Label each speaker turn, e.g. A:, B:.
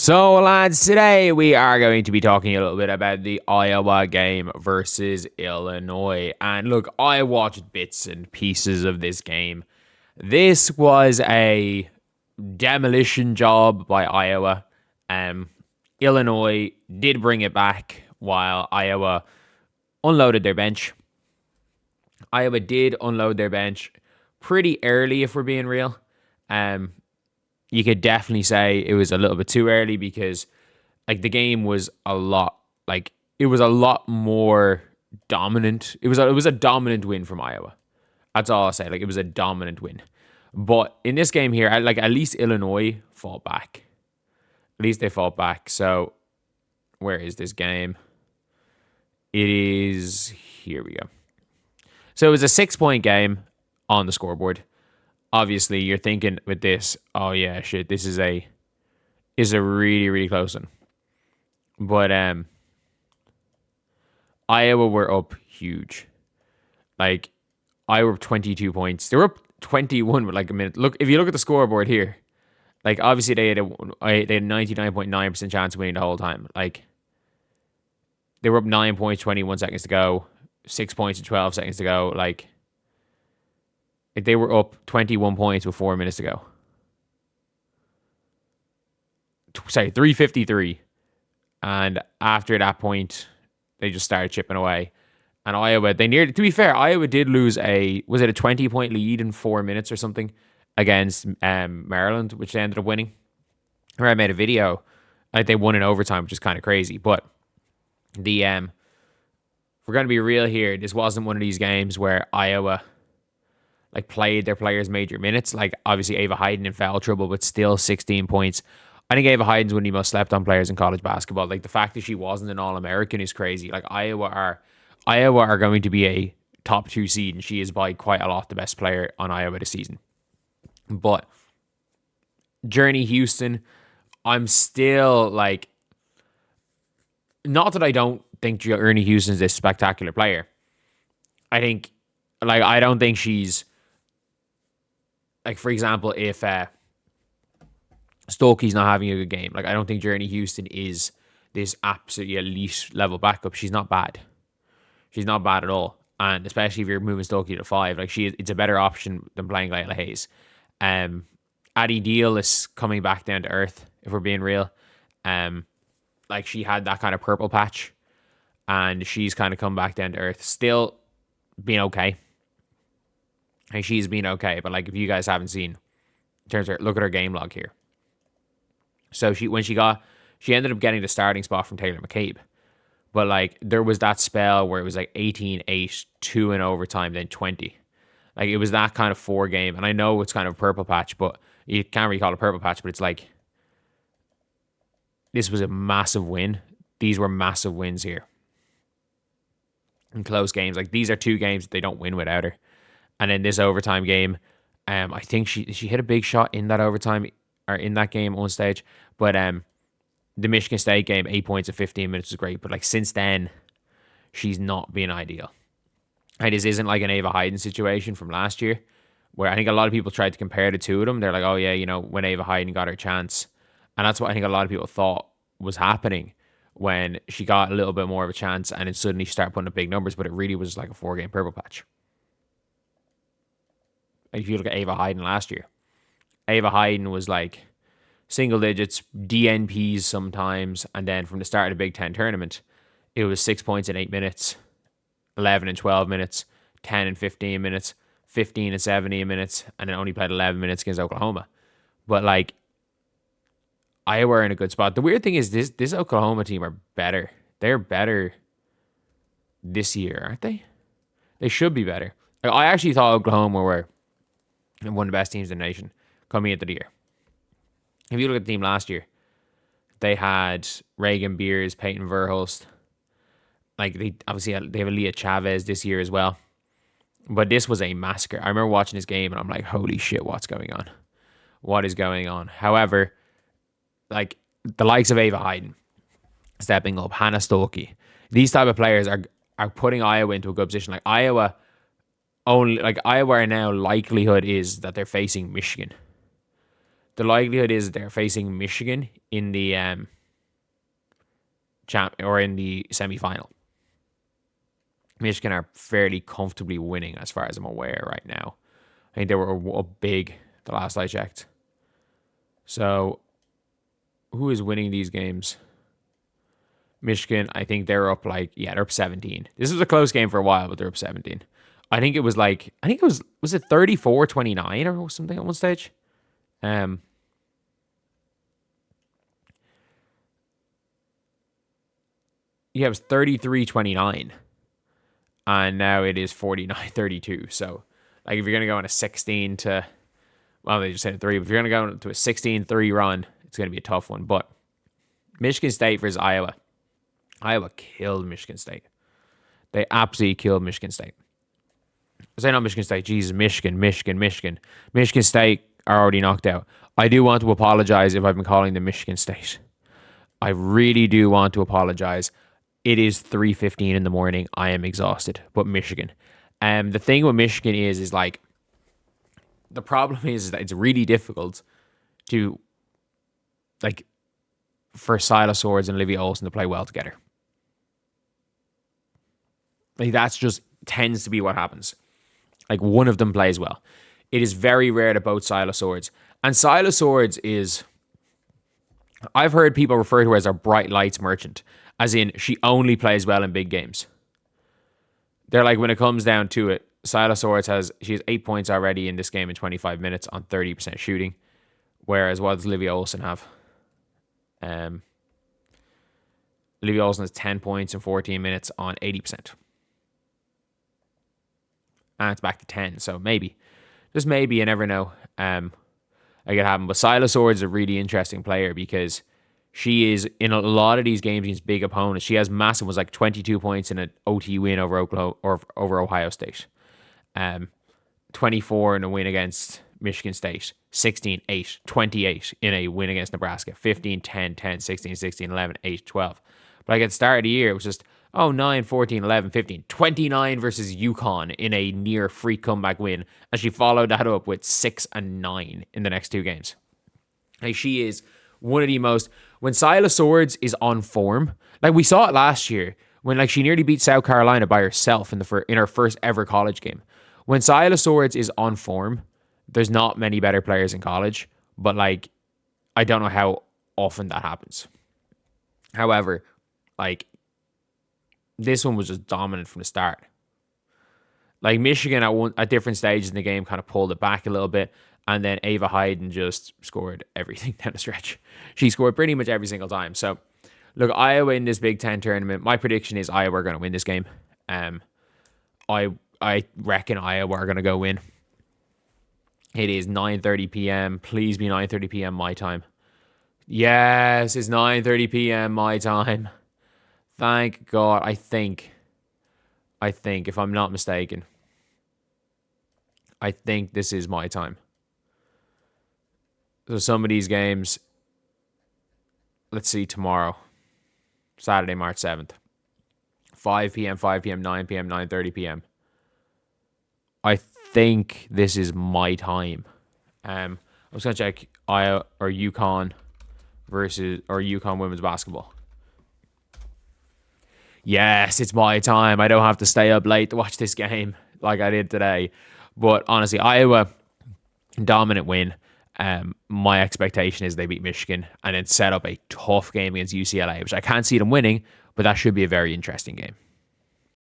A: So, lads, today we are going to be talking a little bit about the Iowa game versus Illinois. And look, I watched bits and pieces of this game. This was a demolition job by Iowa. Illinois did bring it back while Iowa unloaded their bench. Iowa did unload their bench pretty early, if we're being real. You could definitely say it was a little bit too early because the game was a lot more dominant. It was a dominant win from Iowa. That's all I'll say. It was a dominant win. But in this game here, at least Illinois fought back. At least they fought back. So where is this game? It is here we go. So it was a 6-point game on the scoreboard. Obviously, you're thinking with this, oh yeah, shit, this is a really, really close one. But Iowa were up huge. Iowa were up 22 points. They were up 21 with a minute. Look, if you look at the scoreboard here, obviously they had a 99.9% chance of winning the whole time. They were up 9 points, 21 seconds to go, 6 points and 12 seconds to go. They were up 21 points with 4 minutes to go. 3:53. And after that point, they just started chipping away. And Iowa, to be fair, Iowa did lose a 20-point lead in 4 minutes or something against Maryland, which they ended up winning. Where I made a video. They won in overtime, which is kind of crazy. But if we're going to be real here, this wasn't one of these games where Iowa played their players major minutes. Obviously Ava Hayden in foul trouble, but still 16 points. I think Ava Hayden's one of the most slept on players in college basketball. The fact that she wasn't an All-American is crazy. Iowa are going to be a top 2 seed, and she is by quite a lot the best player on Iowa this season. But Journey Houston, I'm still not that I don't think Journey Houston's this spectacular player. I think I don't think she's for example, if Stokey's not having a good game, I don't think Journey Houston is this absolutely elite level backup. She's not bad. She's not bad at all. And especially if you're moving Stokey to 5, it's a better option than playing Layla Hayes. Addie Deal is coming back down to earth, if we're being real. She had that kind of purple patch, and she's kind of come back down to earth. Still being okay. And she's been okay, but if you guys haven't seen, in terms of look at her game log here. So she ended up getting the starting spot from Taylor McCabe, but there was that spell where it was 18-8, 2 in overtime, then 20. It was that kind of 4 game, and I know it's kind of a purple patch, but you can't really call it a purple patch. But it's this was a massive win. These were massive wins here in close games. These are 2 games that they don't win without her. And in this overtime game, I think she hit a big shot in that overtime or in that game on stage. But the Michigan State game, 8 points in 15 minutes was great. But since then, she's not been ideal. This isn't an Ava Hayden situation from last year, where I think a lot of people tried to compare the two of them. They're oh yeah, when Ava Hayden got her chance. And that's what I think a lot of people thought was happening when she got a little bit more of a chance, and then suddenly she started putting up big numbers. But it really was a 4-game purple patch. If you look at Ava Hayden last year, Ava Hayden was single digits, DNPs sometimes, and then from the start of the Big Ten tournament, it was 6 points in 8 minutes, 11 and 12 minutes, 10 and 15 minutes, 15 and 17 minutes, and then only played 11 minutes against Oklahoma. But Iowa are in a good spot. The weird thing is this Oklahoma team are better. They're better this year, aren't they? They should be better. I actually thought Oklahoma were one of the best teams in the nation coming into the year. If you look at the team last year, they had Reagan Beers, Peyton Verhulst. They have Aaliyah Chavez this year as well. But this was a massacre. I remember watching this game and I'm holy shit, what's going on? What is going on? However, the likes of Ava Hayden stepping up, Hannah Stokey, these type of players are putting Iowa into a good position. Iowa are now likelihood is that they're facing Michigan. the likelihood is they're facing Michigan in the in the semifinal. Michigan are fairly comfortably winning as far as I'm aware right now. I think they were up big the last I checked. So who is winning these games? Michigan, I think they're up they're up 17. This was a close game for a while, but they're up 17. Was it 34-29 or something at one stage? Yeah, it was 33-29. And now it is 49-32. So, like, if you're going to go on a 16 to, well, they just said 3, but if you're going to go to a 16-3 run, it's going to be a tough one. But Michigan State versus Iowa. Iowa killed Michigan State. They absolutely killed Michigan State. I say not Michigan State, Jesus, Michigan. Michigan State are already knocked out. I do want to apologize if I've been calling them Michigan State. I really do want to apologize. It is 3:15 in the morning. I am exhausted. But Michigan. The thing with Michigan is like, the problem is that it's really difficult to, like, for Silas Swords and Olivia Olsen to play well together. Like, that's just tends to be what happens. Like, one of them plays well. It is very rare that both Silas Swords. And Silas Swords is, I've heard people refer to her as a bright lights merchant. As in, she only plays well in big games. They're like, when it comes down to it, Silas Swords she has 8 points already in this game in 25 minutes on 30% shooting. Whereas what does Olivia Olsen have? Olivia Olsen has 10 points in 14 minutes on 80%. And it's back to 10. So maybe. Just maybe, you never know. I could happen. But Silas Swords is a really interesting player because she is, in a lot of these games against big opponents, she has massive, was like 22 points in an OT win over over Ohio State. 24 in a win against Michigan State. 16-8, 28 in a win against Nebraska. 15, 10, 10, 16, 16, 11, 8, 12. But like at the start of the year, it was just, 9, 14, 11, 15, 29 versus UConn in a near free comeback win. And she followed that up with 6 and 9 in the next two games. Like, she is one of the most, when Silas Swords is on form, like we saw it last year when like she nearly beat South Carolina by herself in her first ever college game. When Silas Swords is on form, there's not many better players in college, but like I don't know how often that happens. However, like this one was just dominant from the start. Like Michigan at different stages in the game kind of pulled it back a little bit. And then Ava Hayden just scored everything down the stretch. She scored pretty much every single time. So, look, Iowa in this Big Ten tournament, my prediction is Iowa are going to win this game. I reckon Iowa are going to go win. It is 9:30 p.m. Please be 9:30 p.m. my time. Yes, it's 9:30 p.m. my time. Thank God. I think, if I'm not mistaken, I think this is my time. So some of these games, let's see, tomorrow, Saturday, March 7th, 5 p.m., 9 p.m., 9:30 p.m. I think this is my time. I was going to check Iowa or UConn UConn women's basketball. Yes, it's my time. I don't have to stay up late to watch this game like I did today. But honestly, Iowa, dominant win. My expectation is they beat Michigan and then set up a tough game against UCLA, which I can't see them winning, but that should be a very interesting game.